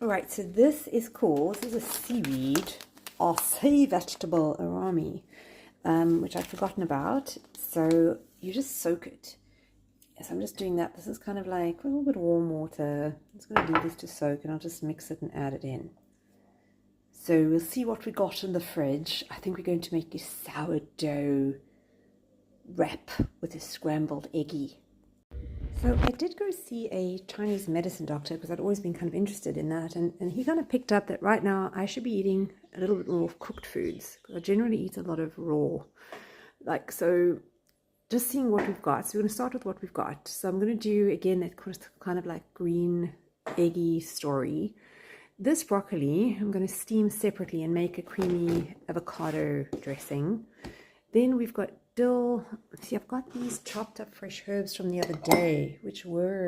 Alright, so this is a seaweed or sea vegetable arami, which I'd forgotten about. So you just soak it. Yes, I'm just doing that. This is kind of like a little bit of warm water. I'm just going to leave this to soak and I'll just mix it and add it in. So we'll see what we got in the fridge. I think we're going to make a sourdough wrap with a scrambled eggy. So I did go see a Chinese medicine doctor because I'd always been kind of interested in that, and he kind of picked up that right now I should be eating a little bit more of cooked foods because I generally eat a lot of raw. So just seeing what we've got. So we're going to start with what we've got. So I'm going to do, again, that kind of like green eggy story. This broccoli I'm going to steam separately and make a creamy avocado dressing. Then we've got dill. See, I've got these chopped up fresh herbs from the other day, which were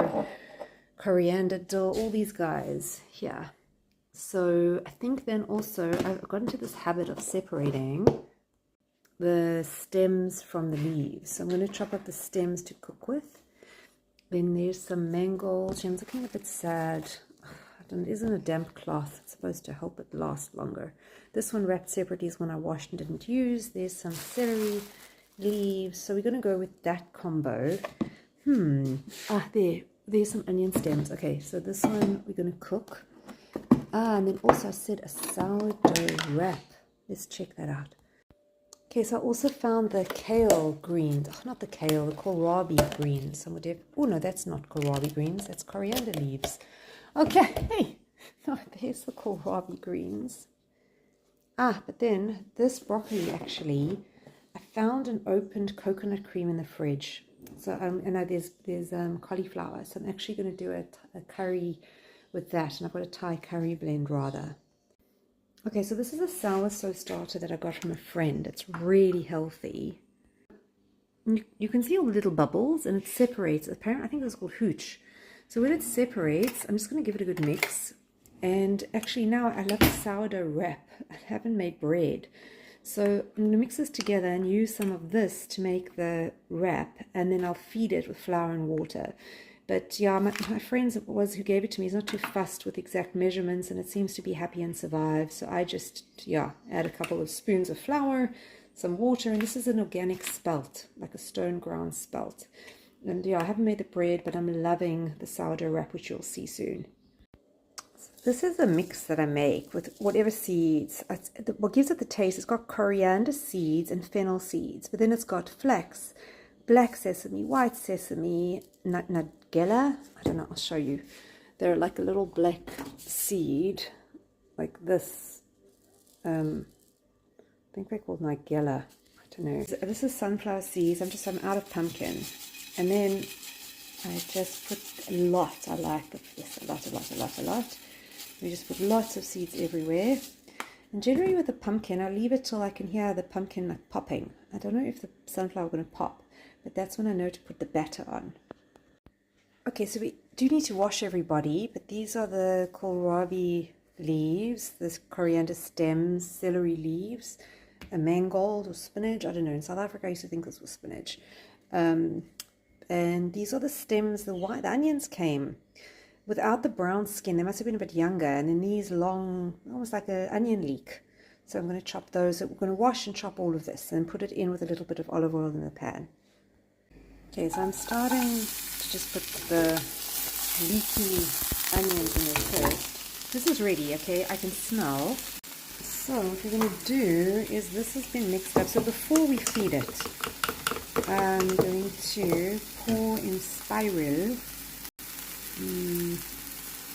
coriander, dill, all these guys here. So I think then also I've got into this habit of separating the stems from the leaves. So I'm going to chop up the stems to cook with. Then there's some mangold. I'm looking a bit sad. It isn't a damp cloth. It's supposed to help it last longer. This one wrapped separately is one I washed and didn't use. There's some celery leaves. So we're going to go with that combo. There's some onion stems. Okay, so this one we're going to cook. And then also I said a sourdough wrap. Let's check that out. Okay, so I also found the kale greens. Oh, not the kale, the kohlrabi greens. Oh no, that's not kohlrabi greens. That's coriander leaves. Okay, hey, no, there's the kohlrabi greens. But then this broccoli actually, I found an opened coconut cream in the fridge. So I know there's cauliflower, so I'm actually going to do a curry with that, and I've got a Thai curry blend rather. Okay, so this is a sourdough starter that I got from a friend. It's really healthy. You can see all the little bubbles, and it separates. Apparently, I think it's called hooch. So when it separates, I'm just going to give it a good mix. And actually now I love a sourdough wrap. I haven't made bread. So I'm going to mix this together and use some of this to make the wrap. And then I'll feed it with flour and water. But yeah, my friend who gave it to me is not too fussed with exact measurements. And it seems to be happy and survive. So I just, add a couple of spoons of flour, some water. And this is an organic spelt, like a stone ground spelt. And I haven't made the bread, but I'm loving the sourdough wrap, which you'll see soon. So this is a mix that I make with whatever seeds. What gives it the taste, it's got coriander seeds and fennel seeds, but then it's got flax, black sesame, white sesame, nigella. I don't know, I'll show you. They're like a little black seed, like this. I think they're called nigella. I don't know. This is sunflower seeds. I'm out of pumpkin. And then I just put a lot. I like this a lot. We just put lots of seeds everywhere. And generally with the pumpkin, I leave it till I can hear the pumpkin like popping. I don't know if the sunflower is going to pop, but that's when I know to put the batter on. Okay, so we do need to wash everybody, but these are the kohlrabi leaves, this coriander stems, celery leaves, a mangold or spinach. I don't know. In South Africa, I used to think this was spinach. And these are the stems. The onions came without the brown skin. They must have been a bit younger. And then these long, almost like an onion leek. So I'm going to chop those. So we're going to wash and chop all of this and put it in with a little bit of olive oil in the pan. Okay, so I'm starting to just put the leeky onions in there first. This is ready, okay? I can smell. So what we're going to do is this has been mixed up. So before we feed it, I'm going to pour in spiral.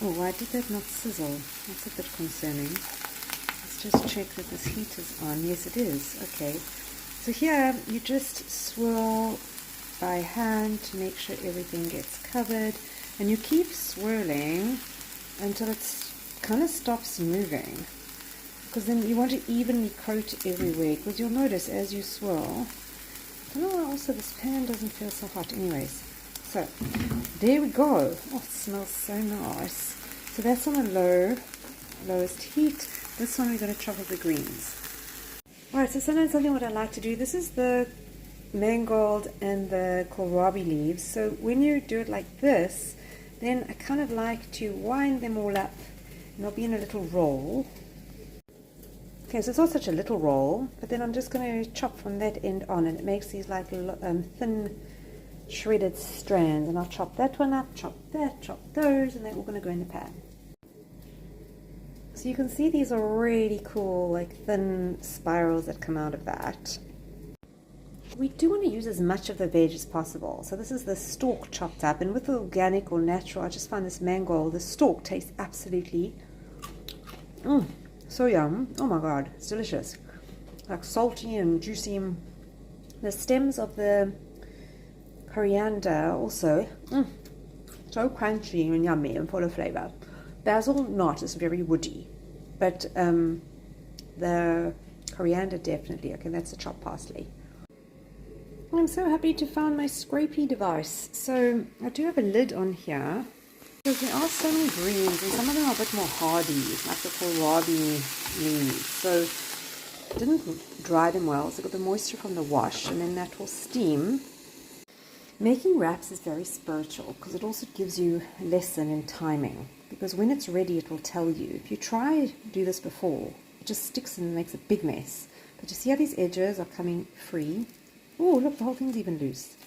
Oh, why did that not sizzle? That's a bit concerning. Let's just check that this heat is on. Yes, it is. Okay. So here you just swirl by hand to make sure everything gets covered. And you keep swirling until it kind of stops moving. Because then you want to evenly coat everywhere. Because you'll notice as you swirl, I don't know why also this pan doesn't feel so hot. Anyways, so there we go. Oh, it smells so nice. So that's on a lowest heat. This one we're going to chop up the greens. Alright, so sometimes something what I like to do, this is the mangold and the kohlrabi leaves. So when you do it like this, then I kind of like to wind them all up And they'll be in a little roll. Okay, so it's not such a little roll, but then I'm just going to chop from that end on, and it makes these like thin shredded strands. And I'll chop that one up, chop that, chop those, and they're all going to go in the pan. So you can see these are really cool, like thin spirals that come out of that. We do want to use as much of the veg as possible. So this is the stalk chopped up, and with the organic or natural, I just find this mango, the stalk tastes absolutely so yum. Oh my god, it's delicious. Like salty and juicy. The stems of the coriander also so crunchy and yummy and full of flavor. Basil not, it's very woody, but the coriander definitely. Okay, that's the chopped parsley. I'm so happy to find my scrapey device. So I do have a lid on here because there are so many greens and some of them are a bit more hardy, like the kohlrabi leaves. So I didn't dry them well, so I got the moisture from the wash, and then that will steam. Making wraps is very spiritual because it also gives you a lesson in timing, because when it's ready it will tell you. If you try to do this before, it just sticks and makes a big mess. But you see how these edges are coming free? Oh, look, the whole thing's even loose.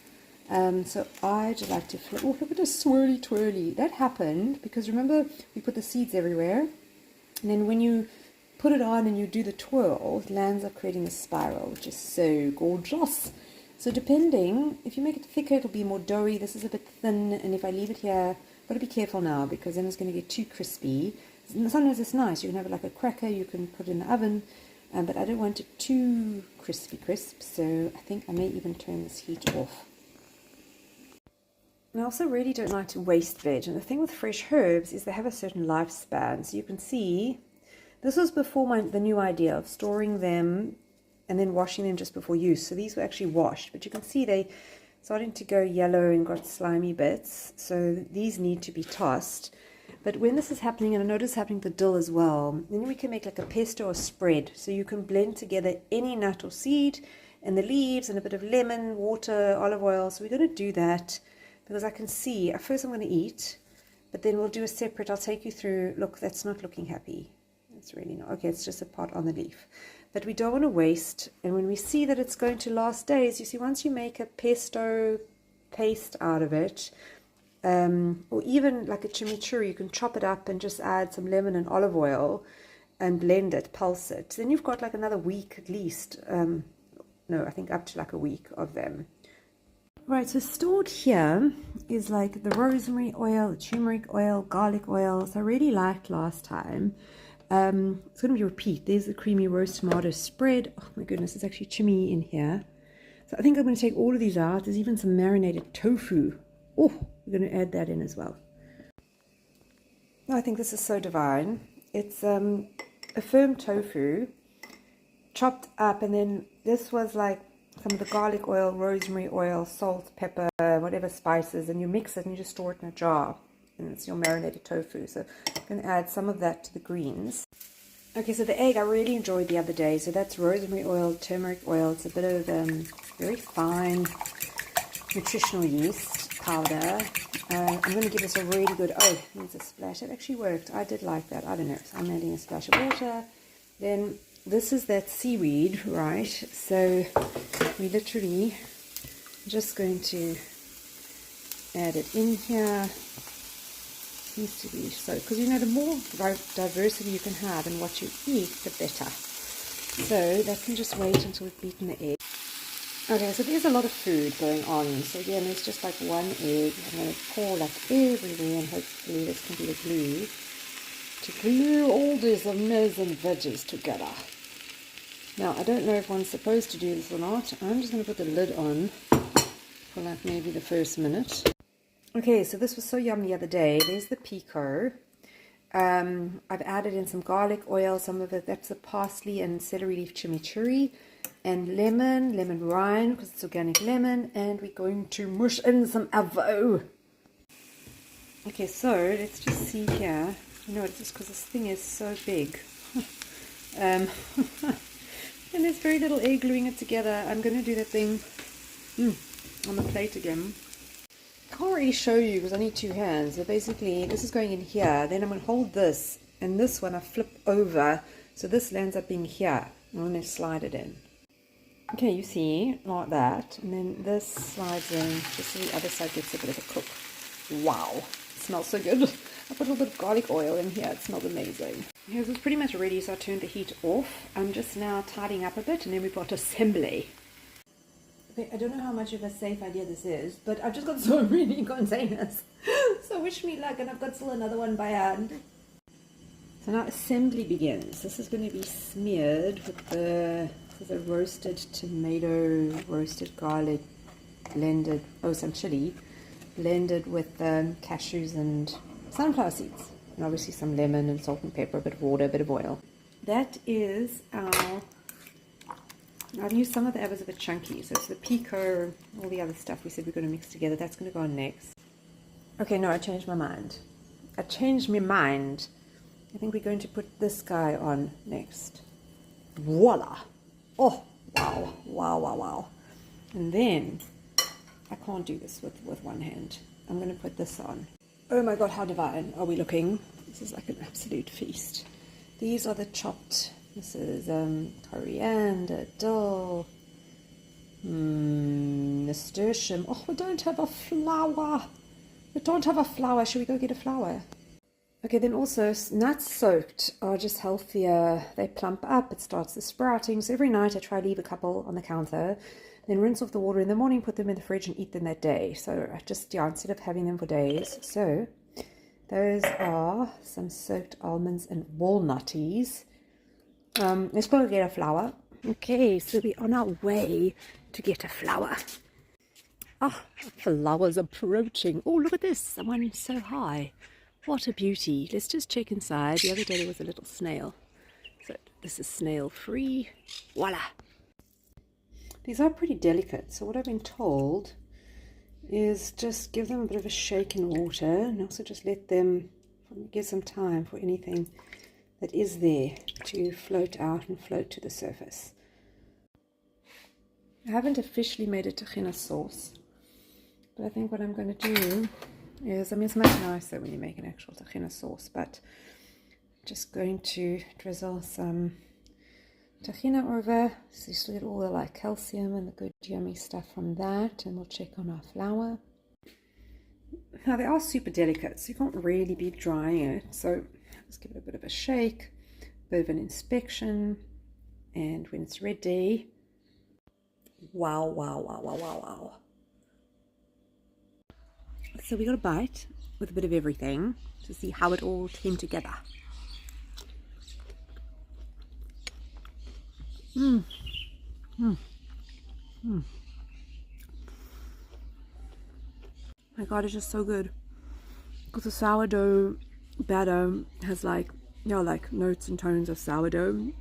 So I just like to flip. Oh, look at the swirly twirly. That happened because remember we put the seeds everywhere, and then when you put it on and you do the twirl, it lands up creating a spiral, which is so gorgeous. So depending, if you make it thicker, it'll be more doughy. This is a bit thin, and if I leave it here, I've got to be careful now because then it's going to get too crispy. Sometimes it's nice. You can have it like a cracker. You can put it in the oven. But I don't want it too crispy crisp, so I think I may even turn this heat off. And I also really don't like to waste veg, and the thing with fresh herbs is they have a certain lifespan. So you can see, this was before the new idea of storing them and then washing them just before use. So these were actually washed, but you can see they starting to go yellow and got slimy bits, so these need to be tossed. But when this is happening, and I notice happening to dill as well, then we can make like a pesto or spread. So you can blend together any nut or seed and the leaves and a bit of lemon, water, olive oil. So we're going to do that because I can see, at first I'm going to eat, but then we'll do a separate, I'll take you through. Look, that's not looking happy. It's really not. Okay, it's just a pot on the leaf. But we don't want to waste. And when we see that it's going to last days, you see, once you make a pesto paste out of it, or even like a chimichurri, you can chop it up and just add some lemon and olive oil and blend it, pulse it. Then you've got like another week at least. No, I think up to like a week of them. Right, so stored here is like the rosemary oil, the turmeric oil, garlic oil. So I really liked last time. It's going to be a repeat. There's the creamy roast tomato spread. Oh my goodness, there's actually chimney in here. So I think I'm going to take all of these out. There's even some marinated tofu. Oh, we're going to add that in as well. Oh, I think this is so divine. It's a firm tofu chopped up, and then this was like some of the garlic oil, rosemary oil, salt, pepper, whatever spices, and you mix it and you just store it in a jar, and it's your marinated tofu. So I'm going to add some of that to the greens. Okay, so the egg I really enjoyed the other day. So that's rosemary oil, turmeric oil. It's a bit of very fine nutritional yeast powder. I'm going to give this a really good, oh, it needs a splash. It actually worked. I did like that. I don't know. So I'm adding a splash of water. Then this is that seaweed, right? So we literally just going to add it in here. Needs to be so, because you know, the more diversity you can have in what you eat, the better. So that can just wait until we've beaten the egg. Okay, so there's a lot of food going on. So again, there's just like one egg. I'm going to pour like everywhere, and hopefully this can be the glue to glue all these amazing veggies together. Now, I don't know if one's supposed to do this or not. I'm just going to put the lid on for like maybe the first minute. Okay, so this was so yum the other day. There's the pico. I've added in some garlic oil, some of it, that's the parsley and celery leaf chimichurri, and lemon rind, because it's organic lemon, and we're going to mush in some avo. Okay, so let's just see here. You know, it's just because this thing is so big. And there's very little air gluing it together. I'm going to do that thing on the plate again. I can't really show you because I need two hands. So basically, this is going in here. Then I'm going to hold this And this one I flip over, so this lands up being here. And then slide it in. Okay, you see, like that. And then this slides in, just so the other side gets a bit of a cook. Wow, it smells so good. I put a little bit of garlic oil in here, it smells amazing. Here's it's pretty much ready, so I turned the heat off. I'm just now tidying up a bit, and then we've got assembly. Okay, I don't know how much of a safe idea this is, but I've just got so many containers. So wish me luck, and I've got still another one by hand. So now assembly begins. This is going to be smeared with the roasted tomato, roasted garlic, blended, some chili, blended with cashews and sunflower seeds. And obviously some lemon and salt and pepper, a bit of water, a bit of oil. That is our, I've used some of the others a bit chunky. So it's the pico, all the other stuff we said we're going to mix together. That's going to go on next. Okay, no, I changed my mind. I think we're going to put this guy on next. Voila! Oh, wow, wow, wow, wow. And then, I can't do this with one hand. I'm going to put this on. Oh my god, how divine are we looking? This is like an absolute feast. These are the chopped, this is coriander, dill, nasturtium. Oh, we don't have a flour. Should we go get a flour? Okay, then also nuts soaked are just healthier. They plump up, it starts the sprouting. So every night I try to leave a couple on the counter, then rinse off the water in the morning, put them in the fridge and eat them that day. So I just, instead of having them for days. So those are some soaked almonds and walnutties. Let's go get a flour. Okay, so we're on our way to get a flour. Ah, flour's approaching. Oh, look at this, someone so high. What a beauty. Let's just check inside. The other day there was a little snail. So this is snail free. Voila. These are pretty delicate. So what I've been told is just give them a bit of a shake in water and also just let them, give some time for anything that is there to float out and float to the surface. I haven't officially made a tahini sauce, but I think what I'm going to do is, it's much nicer when you make an actual tahini sauce, but I'm just going to drizzle some tahini over, so you still get all the calcium and the good yummy stuff from that, and we'll check on our flour. Now they are super delicate, so you can't really be drying it, so just give it a bit of a shake, a bit of an inspection, and when it's ready, wow, wow, wow, wow, wow, wow. So we got a bite with a bit of everything to see how it all came together. My god, it's just so good. Because the sourdough batter has notes and tones of sourdough.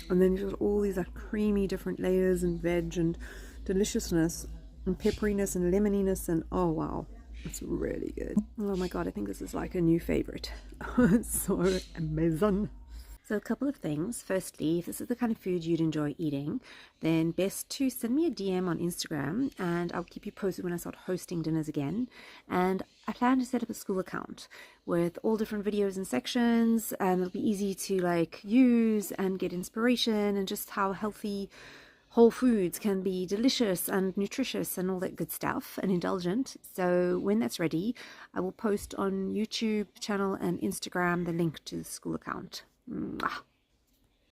And then you've got all these creamy different layers and veg and deliciousness and pepperiness and lemoniness and oh wow. It's really good. Oh my god, I think this is like a new favorite. It's so amazing. So a couple of things. Firstly, if this is the kind of food you'd enjoy eating, then best to send me a DM on Instagram and I'll keep you posted when I start hosting dinners again. And I plan to set up a school account with all different videos and sections, and it'll be easy to use and get inspiration and just how healthy whole foods can be delicious and nutritious and all that good stuff and indulgent. So when that's ready, I will post on YouTube channel and Instagram the link to the school account. Mwah.